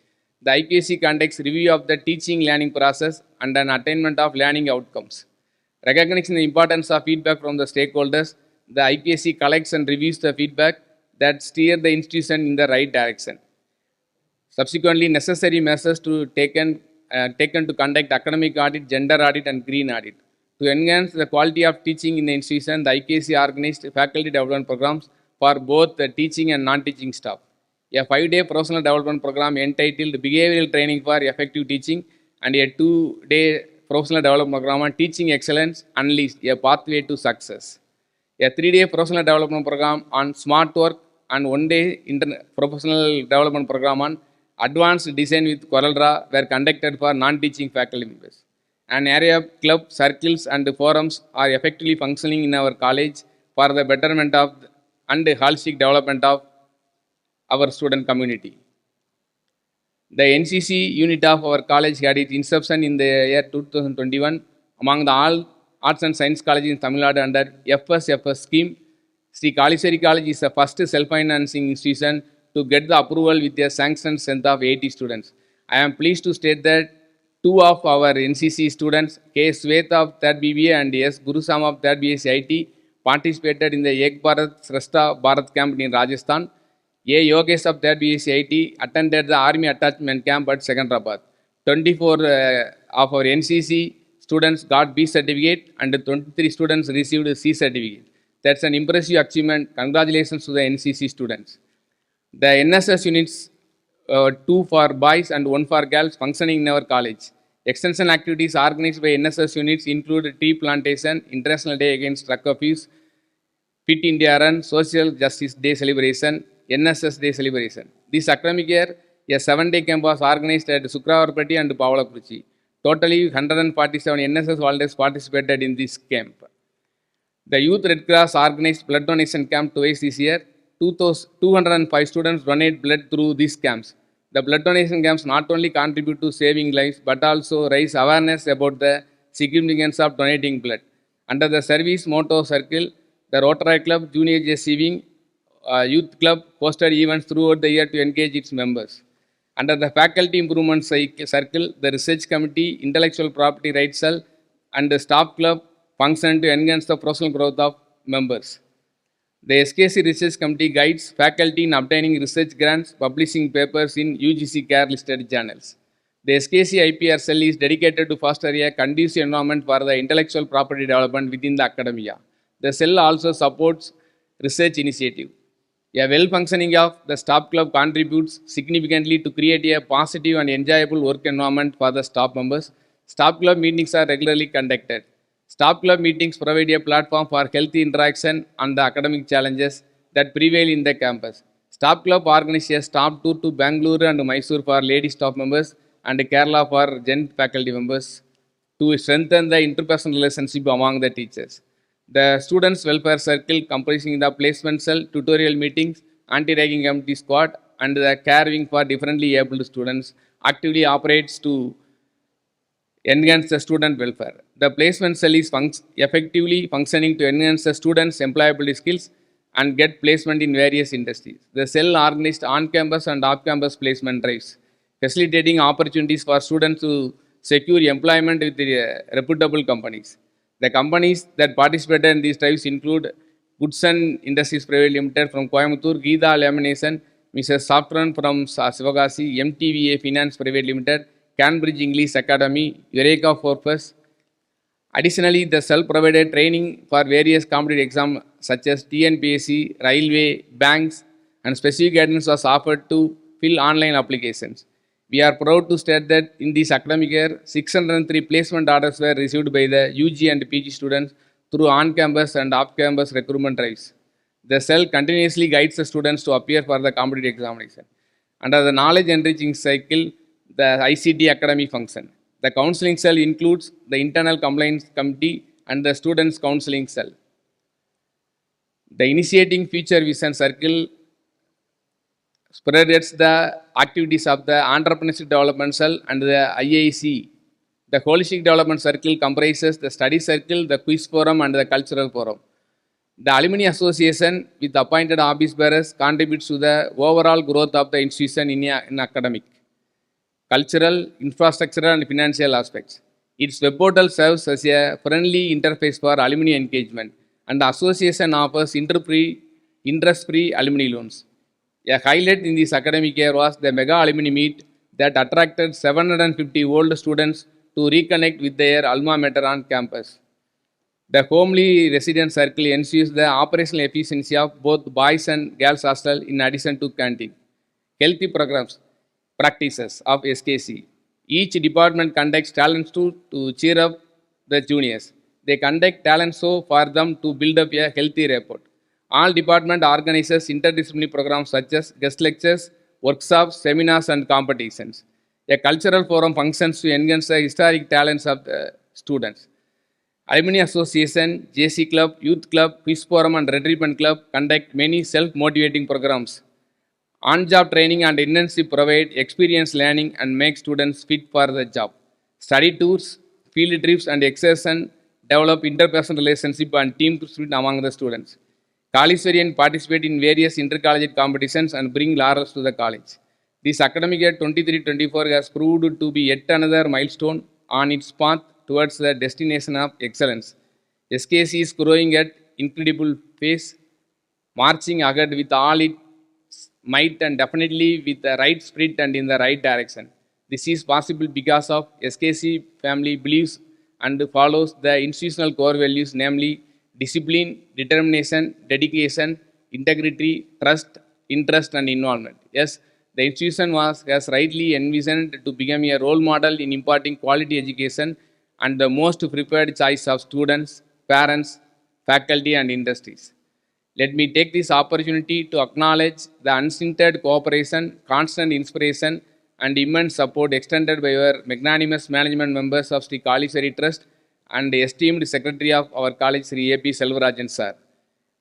Speaker 5: The IKSC conducts review of the teaching learning process and an attainment of learning outcomes. Recognizing the importance of feedback from the stakeholders, the IKSC collects and reviews the feedback that steer the institution in the right direction. Subsequently, necessary measures to taken to conduct academic audit, gender audit and green audit. To enhance the quality of teaching in the institution, the IKSC organized faculty development programs for both the teaching and non-teaching staff. A 5-day professional development program entitled Behavioral Training for Effective Teaching and a 2-day professional development program on Teaching Excellence Unleashed, a Pathway to Success. A 3-day professional development program on Smart Work and 1-day professional development program on Advanced Design with CorelDRAW were conducted for non-teaching faculty members. An area of club, circles and forums are effectively functioning in our college for the betterment of and holistic development of our student community. The NCC unit of our college had its inception in the year 2021 among the all arts and science colleges in Tamil Nadu under FSFS scheme. Sri Kalisari College is the first self-financing institution to get the approval with a sanctioned strength of 80 students. I am pleased to state that 2 of our NCC students, K. Sweta of 3rd BBA and S. Gurusam of 3rd BSc IT, participated in the Ek Bharat Srashta Bharat camp in Rajasthan. A. Yogesh of 3rd BSc IT attended the Army Attachment Camp at Secunderabad. 24 of our NCC students got B certificate and 23 students received C certificate. That's an impressive achievement. Congratulations to the NCC students. The NSS units, 2 for boys and 1 for girls, functioning in our college. Extension activities organized by NSS units include tree plantation, International Day Against Drug Abuse, Fit India Run, Social Justice Day celebration, NSS Day celebration. This academic year, a 7-day camp was organized at Sukravarpeti and Pavalakuruchi. Totally 147 NSS volunteers participated in this camp. The Youth Red Cross organized blood donation camp twice this year. 205 students donate blood through these camps. The blood donation camps not only contribute to saving lives but also raise awareness about the significance of donating blood. Under the service motto circle, the Rotary Club, Junior JC Wing, Youth Club hosted events throughout the year to engage its members. Under the Faculty Improvement Circle, the Research Committee, Intellectual Property Rights Cell and the Staff Club function to enhance the professional growth of members. The SKC Research Committee guides faculty in obtaining research grants, publishing papers in UGC CARE listed journals. The SKC IPR cell is dedicated to foster a conducive environment for the intellectual property development within the academia. The cell also supports research initiative. A well-functioning of the staff club contributes significantly to create a positive and enjoyable work environment for the staff members. Staff club meetings are regularly conducted. Staff club meetings provide a platform for healthy interaction on the academic challenges that prevail in the campus. Staff club organizes a staff tour to Bangalore and Mysore for lady staff members. and Kerala for Gen faculty members to strengthen the interpersonal relationship among the teachers. The Students Welfare Circle, comprising the placement cell, tutorial meetings, anti-ragging committee squad, and the care wing for differently abled students, actively operates to enhance the student welfare. The placement cell is effectively functioning to enhance the students' employability skills and get placement in various industries. The cell organized on-campus and off-campus placement drives, facilitating opportunities for students to secure employment with reputable companies. The companies that participated in these drives include Goodson Industries Private Limited from Coimbatore, Geetha Lamination, Mrs. Saftran from Sivagasi, MTVA Finance Private Limited, Cambridge English Academy, Eureka Corpus. Additionally, the cell provided training for various competitive exams such as TNPSC, Railway, banks, and specific guidance was offered to fill online applications. We are proud to state that in this academic year, 603 placement orders were received by the UG and PG students through on-campus and off-campus recruitment drives. The cell continuously guides the students to appear for the competitive examination. Under the knowledge enriching cycle, the ICT Academy function. The counseling cell includes the internal compliance committee and the students counseling cell. The initiating future vision circle spearheads the activities of the entrepreneurship development cell and the IIC. The holistic development circle comprises the study circle, the quiz forum, and the cultural forum. The Alumni Association with appointed office bearers contributes to the overall growth of the institution in academic, cultural, infrastructural, and financial aspects. Its web portal serves as a friendly interface for alumni engagement, and the association offers interest-free alumni loans. A highlight in this academic year was the mega alumni meet that attracted 750 old students to reconnect with their alma mater on campus. The homely residence circle ensures the operational efficiency of both boys and girls hostel in addition to canteen. Healthy programs, practices of SKC. Each department conducts talent to cheer up the juniors. They conduct talent show for them to build up a healthy rapport. All department organizes interdisciplinary programs such as guest lectures, workshops, seminars, and competitions. A cultural forum functions to enhance the historic talents of the students. Alumni Association, JC Club, Youth Club, Quiz Forum, and Retrievement Club conduct many self-motivating programs. On-job training and internship provide experience learning and make students fit for the job. Study tours, field trips, and excursion develop interpersonal relationship and team spirit among the students. Collegevarians participate in various intercollegiate competitions and bring laurels to the college. This academic year 23-24 has proved to be yet another milestone on its path towards the destination of excellence. SKC is growing at incredible pace, marching ahead with all its might and definitely with the right spirit and in the right direction. This is possible because of SKC family believes and follows the institutional core values, namely discipline, determination, dedication, integrity, trust, interest, and involvement. Yes, the institution has rightly envisioned to become a role model in imparting quality education and the most prepared choice of students, parents, faculty, and industries. Let me take this opportunity to acknowledge the unstinted cooperation, constant inspiration, and immense support extended by our magnanimous management members of Sri Kalisari Trust and the esteemed Secretary of our college, Sri A.P. Selvarajan Sir.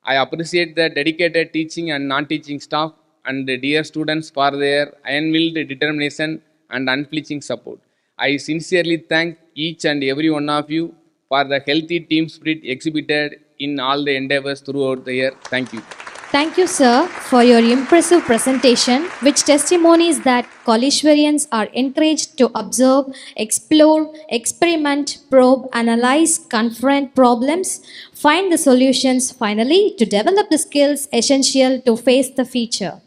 Speaker 5: I appreciate the dedicated teaching and non-teaching staff and the dear students for their iron-willed determination and unflinching support. I sincerely thank each and every one of you for the healthy team spirit exhibited in all the endeavors throughout the year. Thank you.
Speaker 1: Thank you, sir, for your impressive presentation, which testimonies that Collegevarians are encouraged to observe, explore, experiment, probe, analyze, confront problems, find the solutions, finally, to develop the skills essential to face the future.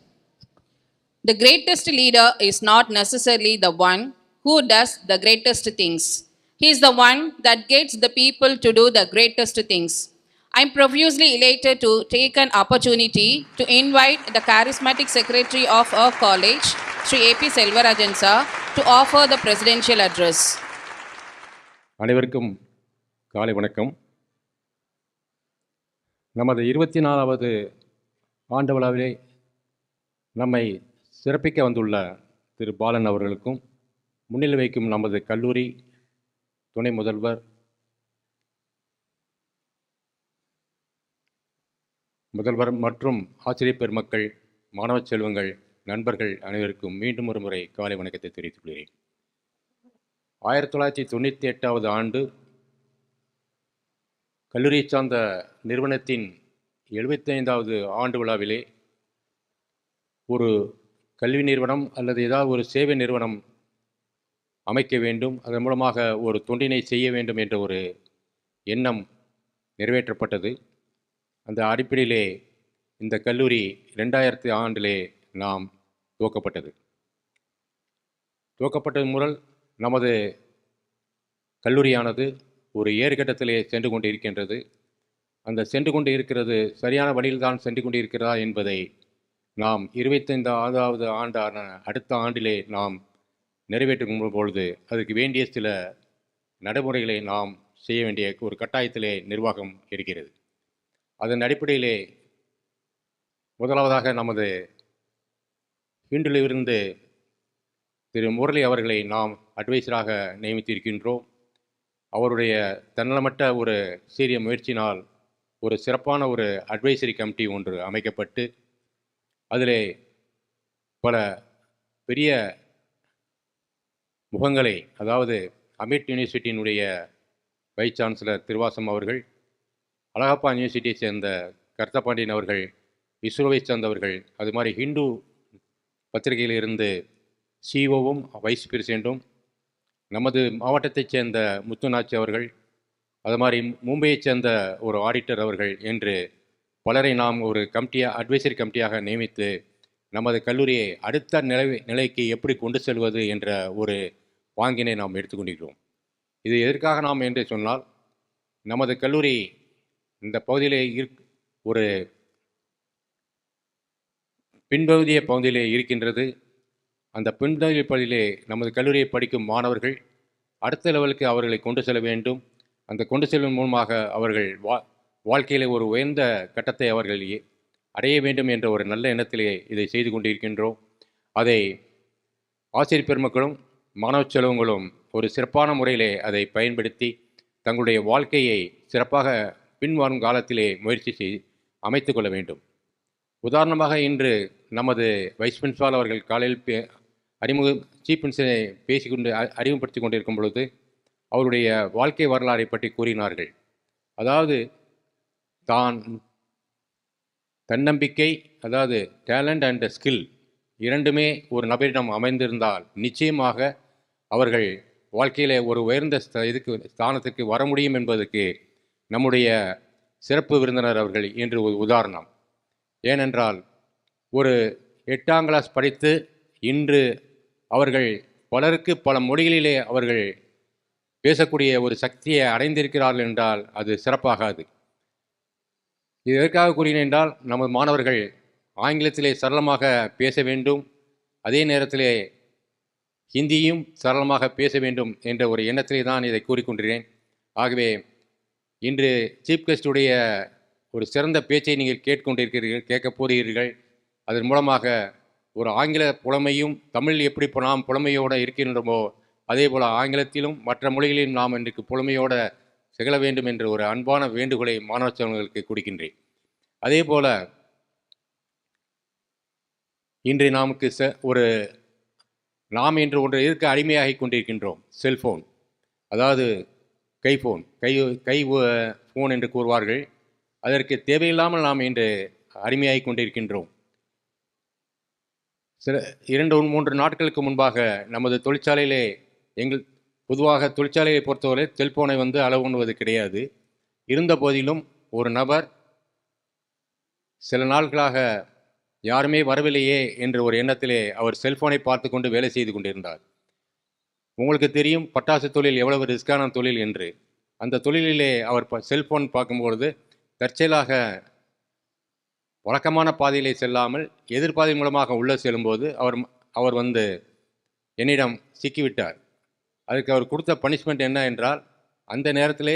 Speaker 3: The greatest leader is not necessarily the one who does the greatest things. He is the one that gets the people to do the greatest things. I am profusely elated to take an opportunity to invite the charismatic secretary of our college, Sri A.P. Selvarajan Sir, to offer the presidential address.
Speaker 6: அனைவருக்கும் காலை வணக்கம். நமது 24வது ஆண்டு விழாவிலே நம்மை சிறப்பிக்க வந்துள்ள திரு பாலன் அவர்களுக்கும் முன்னிலை வைக்கும் நமது கல்லூரி துணை முதல்வர், மற்றும் ஆசிரியர் பெருமக்கள், மாணவ செல்வங்கள், நண்பர்கள் அனைவருக்கும் மீண்டும் ஒரு முறை காலை வணக்கத்தை தெரிவித்துக் கொள்கிறேன். 1998வது ஆண்டு கல்லூரியை சார்ந்த நிறுவனத்தின் 75வது ஆண்டு விழாவிலே ஒரு கல்வி நிறுவனம் அல்லது ஏதாவது ஒரு சேவை நிறுவனம் அமைக்க வேண்டும், அதன் மூலமாக ஒரு தொண்டினை செய்ய வேண்டும் என்ற ஒரு எண்ணம் நிறைவேற்றப்பட்டது. அந்த அடிப்படையிலே இந்த கல்லூரி 2000 ஆண்டிலே நாம் துவக்கப்பட்டது முதல் நமது கல்லூரியானது ஒரு ஏறுகட்டத்திலே சென்று கொண்டு இருக்கின்றது. அந்த சென்று கொண்டு இருக்கிறது சரியான வழியில்தான் சென்று கொண்டு இருக்கிறதா என்பதை நாம் 25வது ஆண்டான அடுத்த ஆண்டிலே நாம் நிறைவேற்றும் பொழுது அதுக்கு வேண்டிய சில நடைமுறைகளை நாம் செய்ய வேண்டிய ஒரு கட்டாயத்திலே நிர்வாகம் இருக்கிறது. அதன் அடிப்படையிலே முதலாவதாக நமது ஹிண்டிலிருந்து திரு முரளி அவர்களை நாம் அட்வைசராக நியமித்திருக்கின்றோம். அவருடைய தன்னலமற்ற ஒரு சீரிய முயற்சியினால் ஒரு சிறப்பான ஒரு அட்வைசரி கமிட்டி ஒன்று அமைக்கப்பட்டு அதிலே பல பெரிய முகங்களை, அதாவது அமிட் யூனிவர்சிட்டியினுடைய வைஸ் சான்சலர் திருவாசம் அவர்கள், அழகப்பா யூனிவர்சிட்டியை சேர்ந்த கர்த்தபாண்டியன் அவர்கள், இஸ்ரோவை சேர்ந்தவர்கள், அது மாதிரி ஹிந்து பத்திரிகையிலிருந்து சிஓவும் வைஸ் பிரசிடெண்ட்டும், நமது மாவட்டத்தைச் சேர்ந்த முத்துநாச்சி அவர்கள், அது மாதிரி மும்பையைச் சேர்ந்த ஒரு ஆடிட்டர் அவர்கள் என்று பலரை நாம் ஒரு அட்வைசரி கமிட்டியாக நியமித்து நமது கல்லூரியை அடுத்த நிலைக்கு எப்படி கொண்டு செல்வது என்ற ஒரு பாங்கினை நாம் எடுத்துக்கொண்டிருக்கிறோம். இது எதற்காக நாம் என்று சொன்னால், நமது கல்லூரி இந்த பகுதியிலே ஒரு பகுதியிலே இருக்கின்றது. அந்த பகுதியிலே நமது கல்லூரியை படிக்கும் மாணவர்கள் அடுத்த லெவலுக்கு அவர்களை கொண்டு செல்ல வேண்டும். அந்த கொண்டு செல்வதன் மூலமாக அவர்கள் வாழ்க்கையிலே ஒரு உயர்ந்த கட்டத்தை அவர்கள் அடைய வேண்டும் என்ற ஒரு நல்ல எண்ணத்திலே இதை செய்து கொண்டிருக்கின்றோம். அதை ஆசிரியர் பெருமக்களும் மாணவ செல்வங்களும் ஒரு சிறப்பான முறையிலே அதை பயன்படுத்தி தங்களுடைய வாழ்க்கையை சிறப்பாக பின்வரும் காலத்திலே முயற்சி செய்து அமைத்து கொள்ள வேண்டும். உதாரணமாக இன்று நமது வைஸ் பிரின்சிபால் அவர்கள் காலையில் சீஃப் பிரின்சிபலை பேசிக்கொண்டு அறிமுகப்படுத்தி கொண்டிருக்கும் பொழுது அவருடைய வாழ்க்கை வரலாறை பற்றி கூறினார்கள். அதாவது தன்னம்பிக்கை, அதாவது டேலண்ட் அண்ட் ஸ்கில் இரண்டுமே ஒரு நபரிடம் அமைந்திருந்தால் நிச்சயமாக அவர்கள் வாழ்க்கையில் ஒரு உயர்ந்த ஸ்தானத்துக்கு வர முடியும் என்பதற்கு நம்முடைய சிறப்பு விருந்தினர் அவர்கள் என்று ஒரு உதாரணம். ஏனென்றால் ஒரு 8ஆம் கிளாஸ் படித்து இன்று அவர்கள் பலருக்கு பல மொழிகளிலே அவர்கள் பேசக்கூடிய ஒரு சக்தியை அடைந்திருக்கிறார்கள் என்றால் அது சிறப்பாகாது. இது எதற்காக கூறினேன் என்றால், நமது மாணவர்கள் ஆங்கிலத்திலே சரளமாக பேச வேண்டும், அதே நேரத்திலே ஹிந்தியும் சரளமாக பேச வேண்டும் என்ற ஒரு எண்ணத்திலே தான் இதை கூறிக்கொண்டிருக்கிறேன். ஆகவே இன்று சீஃப் கெஸ்டுடைய ஒரு சிறந்த பேச்சை நீங்கள் கேட்கப் போகிறீர்கள். அதன் மூலமாக ஒரு ஆங்கில புலமையும் தமிழில் எப்படி நாம் புலமையோடு இருக்கின்றோமோ அதே போல் ஆங்கிலத்திலும் மற்ற மொழிகளிலும் நாம் இன்றைக்கு புலமையோடு திகழ வேண்டும் என்ற ஒரு அன்பான வேண்டுகோளை மாணவ செல்வங்களுக்கு கொடுக்கின்றேன். அதே போல் இன்று நமக்கு நாம் என்று ஒன்று இருக்க அடிமையாகி கொண்டிருக்கின்றோம். செல்ஃபோன், அதாவது கை ஃபோன் என்று கூறுவார்கள். அதற்கு தேவையில்லாமல் நாம் இன்று அடிமையாகி கொண்டிருக்கின்றோம். 2-3 நாட்களுக்கு முன்பாக நமது தொழிற்சாலையிலே பொதுவாக தொழிற்சாலையை பொறுத்தவரை செல்போனை அளவு பண்ணுவது கிடையாது. இருந்த போதிலும் ஒரு நபர் சில நாட்களாக யாருமே வரவில்லையே என்ற ஒரு எண்ணத்திலே அவர் செல்போனை பார்த்து கொண்டு வேலை செய்து கொண்டிருந்தார். உங்களுக்கு தெரியும் பட்டாசு தொழில் எவ்வளவு ரிஸ்கான தொழில் என்று. அந்த தொழிலிலே அவர் செல்போன் பார்க்கும்பொழுது தற்செயலாக வழக்கமான பாதையிலே செல்லாமல் எதிர்பாதை மூலமாக உள்ளே செல்லும்போது அவர் என்னிடம் சிக்கிவிட்டார். அதுக்கு அவர் கொடுத்த பனிஷ்மெண்ட் என்ன என்றால், அந்த நேரத்திலே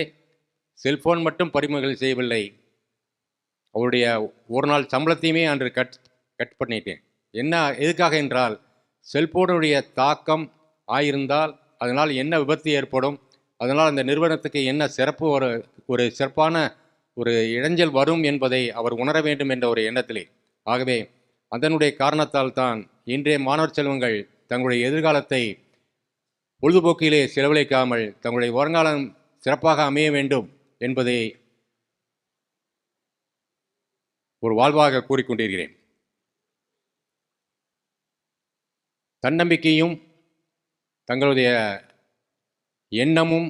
Speaker 6: செல்போன் மட்டும் பறிமுதல் செய்யவில்லை, அவருடைய ஒரு நாள் சம்பளத்தையுமே அன்று கட் பண்ணிட்டேன். எதுக்காக என்றால், செல்போனுடைய தாக்கம் ஆயிருந்தால் அதனால் என்ன விபத்து ஏற்படும், அதனால் அந்த நிறுவனத்துக்கு என்ன சிறப்பு ஒரு சிறப்பான ஒரு இடைஞ்சல் வரும் என்பதை அவர் உணர வேண்டும் என்ற ஒரு எண்ணத்திலே. ஆகவே அதனுடைய காரணத்தால் தான் இன்றைய மாணவர் செல்வங்கள் தங்களுடைய எதிர்காலத்தை பொழுதுபோக்கிலே செலவழிக்காமல் தங்களுடைய வருங்காலம் சிறப்பாக அமைய வேண்டும் என்பதை ஒரு வாழ்வாக கூறிக்கொண்டிருக்கிறேன். தன்னம்பிக்கையும் தங்களுடைய எண்ணமும்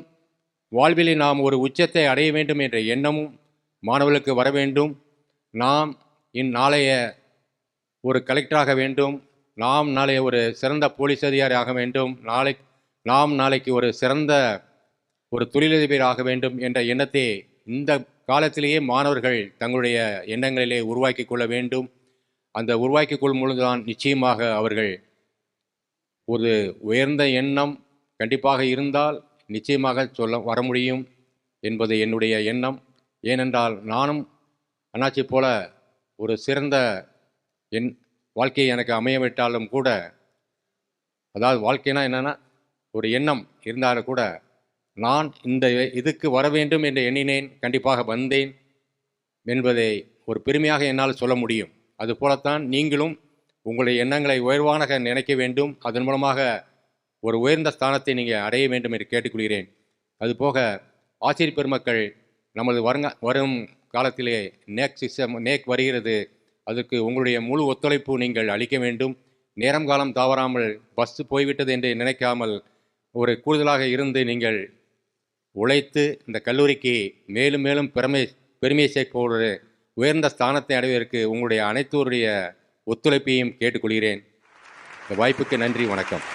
Speaker 6: வாழ்விலே நாம் ஒரு உச்சத்தை அடைய வேண்டும் என்ற எண்ணமும் மாணவர்களுக்கு வர வேண்டும். நாம் நாளைய ஒரு கலெக்டராக வேண்டும், நாம் நாளைய ஒரு சிறந்த போலீஸ் அதிகாரி ஆக வேண்டும், நாளைக்கு ஒரு சிறந்த ஒரு தொழிலதிபர் ஆக வேண்டும் என்ற எண்ணத்தை இந்த காலத்திலேயே மாணவர்கள் தங்களுடைய எண்ணங்களிலே உருவாக்கி கொள்ள வேண்டும். அந்த உருவாக்கி கொள்ளும் பொழுதுதான் நிச்சயமாக அவர்கள் ஒரு உயர்ந்த எண்ணம் கண்டிப்பாக இருந்தால் நிச்சயமாக வர முடியும் என்பது என்னுடைய எண்ணம். ஏனென்றால் நானும் அண்ணாச்சி போல ஒரு சிறந்த என் வாழ்க்கையை எனக்கு அமையவிட்டாலும் கூட, அதாவது வாழ்க்கைனா என்னென்னா ஒரு எண்ணம் இருந்தாலும் கூட நான் இந்த இதுக்கு வர வேண்டும் என்று எண்ணினேன், கண்டிப்பாக வந்தேன் என்பதை ஒரு பெருமையாக என்னால் சொல்ல முடியும். அதுபோலத்தான் நீங்களும் உங்களுடைய எண்ணங்களை உயர்வாக நினைக்க வேண்டும், அதன் மூலமாக ஒரு உயர்ந்த ஸ்தானத்தை நீங்கள் அடைய வேண்டும் என்று கேட்டுக்கொள்கிறேன். அதுபோக ஆசிரியர் பெருமக்கள் நமது வரும் காலத்திலே நேக் வருகிறது, அதுக்கு உங்களுடைய முழு ஒத்துழைப்பு நீங்கள் அளிக்க வேண்டும். நேரம் காலம் தவறாமல் பஸ்ஸு போய்விட்டது என்று நினைக்காமல் ஒரு கூடுதலாக இருந்து நீங்கள் உழைத்து இந்த கல்லூரிக்கு மேலும் மேலும் பெருமை சேர்க்க ஒரு உயர்ந்த ஸ்தானத்தை அடைவதற்கு உங்களுடைய அனைத்தோருடைய ஒத்துழைப்பையும் கேட்டுக்கொள்கிறேன். இந்த வாய்ப்புக்கு நன்றி, வணக்கம்.